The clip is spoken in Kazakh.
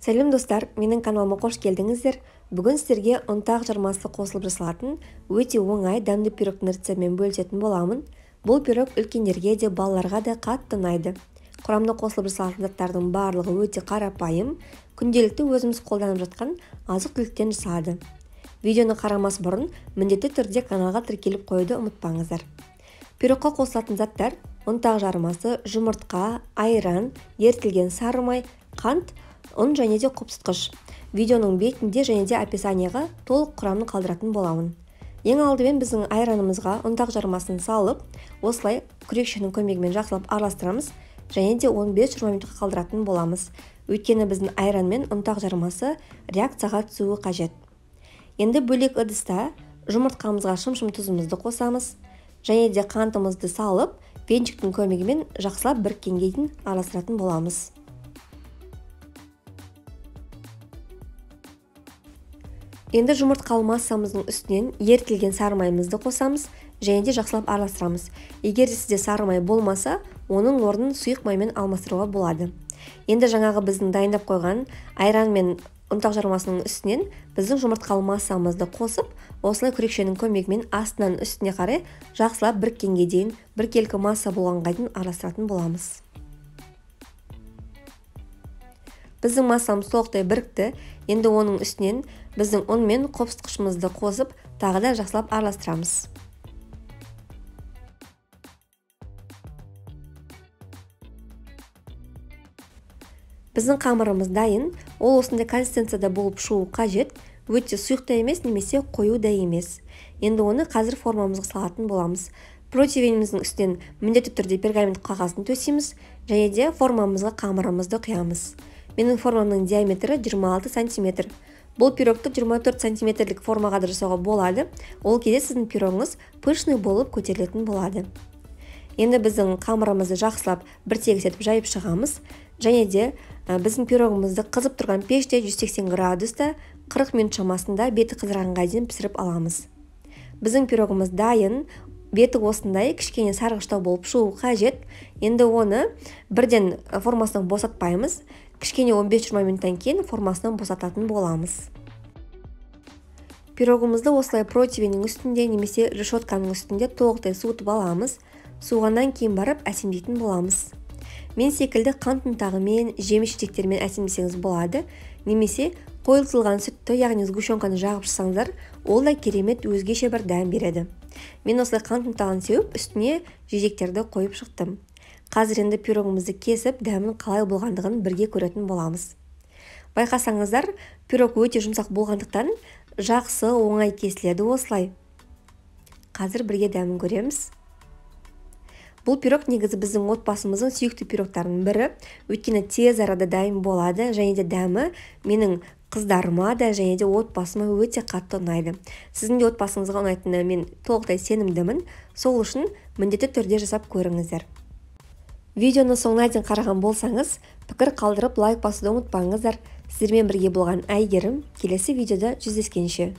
Сәлем достар, менің каналыма қош келдіңіздер. Бүгін сіздерге ұнтақ жармасы қосылып жасалатын өте оңай дәмді пирогтың рецептімен бөлісетін боламын. Бұл пирог үлкендерге де балаларға да қатты ұнайды. Құрамына қосылып жасалатын заттардың барлығы өте қарапайым, күнделікті өзіміз қолданып жатқан азық-түліктен жасалады. Видеоны қарамас бұрын міндетті түрде каналға тіркеліп қоюды ұмытпаңыздар. Пирогқа қосылатын заттар: ұнтақ жармасы, жұмыртқа, айран, ерітілген сары май, қант, ұн және де қопсытқыш. Видеоның бетінде және де описанияға толық құрамын қалдыратын боламын. Ең алдымен біздің айранымызға ұнтақ жармасын салып, осылай күрекшенің көмегімен жақсылап араластырамыз және де 15-20 минутқа қалдыратын боламыз. Өйткені біздің айран мен ұнтақ жармасы реакцияға түсуі қажет. Енді бөлек ыдыста жұмыртқамызға шым-шым тұзымызды қосамыз және де қантымызды салып, венчиктің көмегімен жақсылап біріккенге дейін араластыратын боламыз. Енді жұмыртқалы массамыздың үстінен ерітілген сары майымызды қосамыз және де жақсылап араластырамыз. Егер сізде сары май болмаса, оның орнын сұйық маймен алмастыруға болады. Енді жаңағы біздің дайындап қойған айран мен ұнтақ жармасының үстінен біздің жұмыртқалы массамызды қосып, осылай күрекшенің көмегімен астынан үстіне қарай жақсылап біріккенге дейін, біркелкі масса болғанға дейін араластыратын боламыз. Біздің массамыз толықтай бірікті. Енді оның үстінен біздің ұн мен қопсытқышымызды қосып, тағы да жақсылап араластырамыз. Біздің қамырымыз дайын. Ол осындай консистенцияда болып шығуы қажет. Өте сұйық та емес, немесе қою да емес. Енді оны қазір формамызға салатын боламыз. Противеніміздің үстінен міндетті түрде пергамент қағазын төсейміз және де формамызға қамырымызды құямыз. Менің формамның диаметрі 26 см. Бұл пирогты 24 см формаға да жасауға болады. Ол кезде сіздің пирогыңыз пышный болып көтерілетін болады. Енді біздің қамырымызды жақсылап бір тегіс етіп жайып шығамыз және де біздің пирогымызды қызып тұрған пеште 180 градуста 40 минут шамасында беті қызарғанға дейін пісіріп аламыз. Біздің пирогымыз дайын. Беті осындай кішкене сарғыштау болып шығуы қажет. Енді оны бірден формасынан босатпаймыз. Кішкене 15-20 минуттан кейін формасынан босататын боламыз. Пирогымызды осылай противенің үстінде немесе решетканың үстінде толықтай суытып аламыз. Суығаннан кейін барып әсемдейтін боламыз. Мен секілді қант ұнтағымен, жеміс-жидектермен әсемдесеңіз болады, немесе қойылтылған сүтті, яғни сгущенканы жағып шықсаңыздар, ол да керемет өзгеше бір дәм береді. Мен осылай қант ұнтағын сеуіп, үстіне жидектерді қойып шықтым. Қазір енді пирогымызды кесіп, дәмін қалай болғандығын бірге көретін боламыз. Байқасаңыздар, пирог өте жұмсақ болғандықтан жақсы, оңай кесіледі осылай. Қазір бірге дәмін көреміз. Бұл пирог негізі біздің отбасымыздың сүйікті пирогтарының бірі, өйткені тез арада дайын болады және де дәмі менің қыздарыма да және де отбасыма өте қатты ұнайды. Сіздің де отбасыңызға ұнайтынына мен толықтай сенімдімін. Сол үшін міндетті түрде жасап көріңіздер. Видеоны соңына дейін қараған болсаңыз, пікір қалдырып лайк басуды ұмытпаңыздар. Сіздермен бірге болған Әйгерім. Келесі видеода жүздескенше.